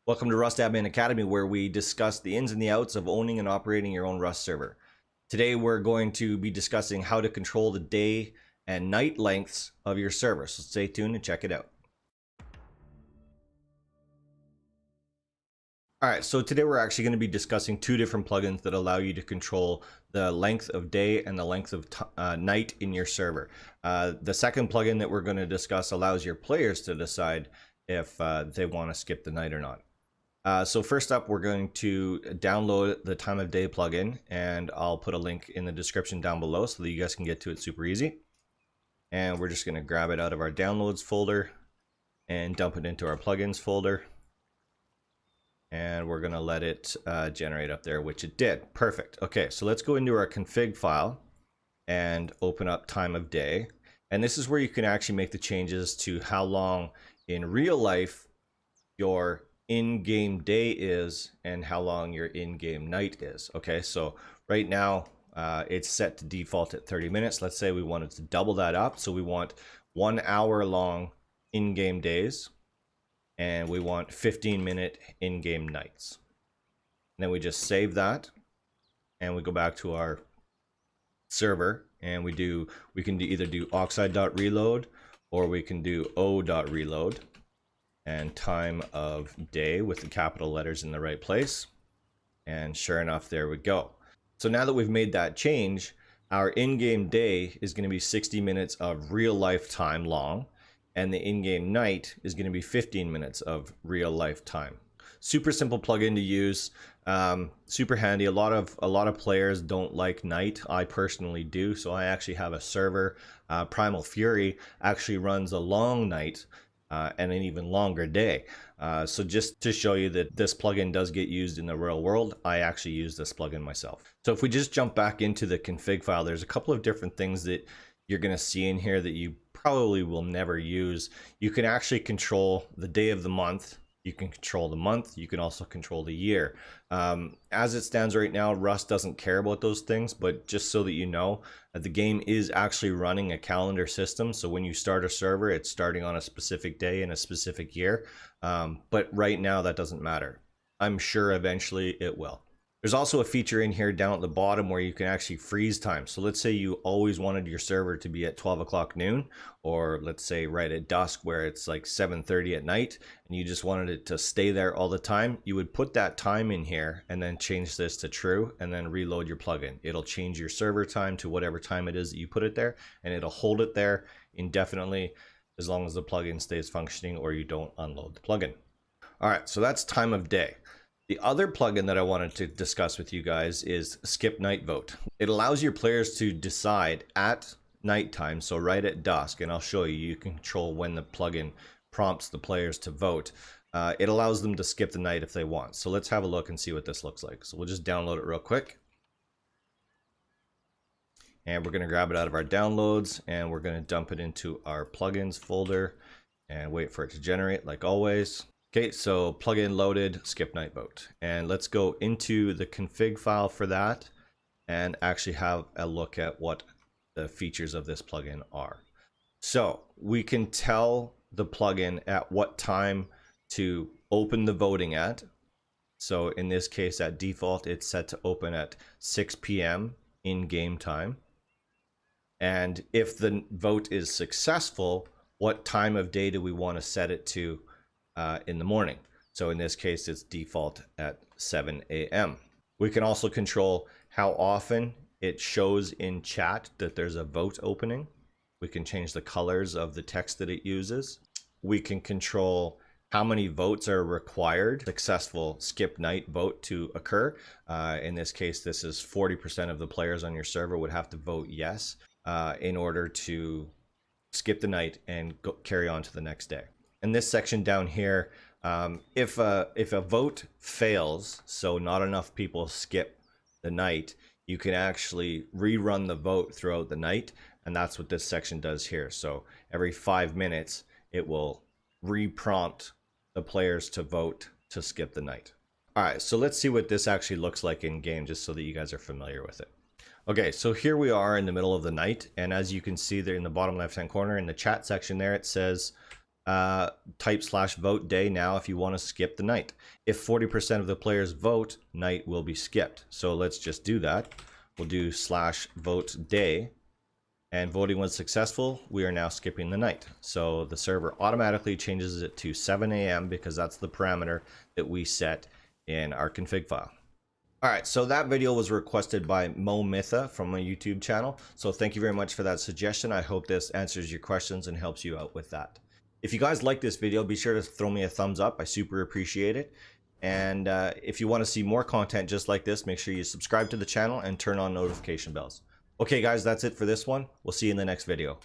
Welcome to Rust Admin Academy, where we discuss the ins and the outs of owning and operating your own Rust server. Today we're going to be discussing how to control the day and night lengths of your server, so stay tuned and check it out. Alright, so today we're actually going to be discussing two different plugins that allow you to control the length of day and the length of night in your server. The second plugin that we're going to discuss allows your players to decide if they want to skip the night or not. So first up, we're going to download the time of day plugin, and I'll put a link in the description down below so that you guys can get to it super easy. And we're just going to grab it out of our downloads folder and dump it into our plugins folder. And we're going to let it generate up there, which it did. Perfect. Okay, so let's go into our config file and open up time of day. And this is where you can actually make the changes to how long in real life your in-game day is and how long your in-game night is. Okay, so right now it's set to default at 30 minutes. Let's say we wanted to double that up. So we want 1 hour long in-game days, and we want 15-minute in-game nights. And then we just save that, and we go back to our server, and we can either do oxide.reload, or we can do o.reload, and time of day with the capital letters in the right place. And sure enough, there we go. So now that we've made that change, our in-game day is going to be 60 minutes of real life time long, and the in-game night is going to be 15 minutes of real life time. Super simple plugin to use, super handy. A lot of players don't like night. I personally do, so I actually have a server. Primal Fury actually runs a long night and an even longer day. So just to show you that this plugin does get used in the real world, I actually use this plugin myself. So if we just jump back into the config file, there's a couple of different things that you're going to see in here that you probably will never use. You can actually control the day of the month. You can control the month. You can also control the year. As it stands right now, Rust doesn't care about those things, but just so that you know, the game is actually running a calendar system. So when you start a server, it's starting on a specific day in a specific year. But right now, that doesn't matter. I'm sure eventually it will. There's also a feature in here down at the bottom where you can actually freeze time. So let's say you always wanted your server to be at 12 o'clock noon, or let's say right at dusk where it's like 7:30 at night, and you just wanted it to stay there all the time. You would put that time in here and then change this to true and then reload your plugin. It'll change your server time to whatever time it is that you put it there, and it'll hold it there indefinitely as long as the plugin stays functioning or you don't unload the plugin. All right, so that's time of day. The other plugin that I wanted to discuss with you guys is Skip Night Vote. It allows your players to decide at nighttime, so right at dusk, and I'll show you, you can control when the plugin prompts the players to vote. It allows them to skip the night if they want. So let's have a look and see what this looks like. So we'll just download it real quick. And we're going to grab it out of our downloads, and we're going to dump it into our plugins folder and wait for it to generate like always. Okay, so plugin loaded, skip night vote. And let's go into the config file for that and actually have a look at what the features of this plugin are. So we can tell the plugin at what time to open the voting at. So in this case, at default, it's set to open at 6 p.m. in game time. And if the vote is successful, what time of day do we want to set it to in the morning? So in this case, it's default at 7 a.m. We can also control how often it shows in chat that there's a vote opening. We can change the colors of the text that it uses. We can control how many votes are required, successful skip night vote to occur. In this case, this is 40% of the players on your server would have to vote yes in order to skip the night and carry on to the next day. In this section down here, if a vote fails, so not enough people skip the night, you can actually rerun the vote throughout the night, and that's what this section does here. So every 5 minutes, it will re-prompt the players to vote to skip the night. All right, so let's see what this actually looks like in game, just so that you guys are familiar with it. Okay, so here we are in the middle of the night, and as you can see there in the bottom left-hand corner in the chat section there, it says type /vote day now if you want to skip the night. If 40% of the players vote, night will be skipped. So let's just do that. We'll do /vote day, and voting was successful. We are now skipping the night. So the server automatically changes it to 7 a.m. because that's the parameter that we set in our config file. All right, so that video was requested by Mo Mitha from my YouTube channel. So thank you very much for that suggestion. I hope this answers your questions and helps you out with that. If you guys like this video, be sure to throw me a thumbs up. I super appreciate it. And if you want to see more content just like this, make sure you subscribe to the channel and turn on notification bells. Okay guys, that's it for this one. We'll see you in the next video.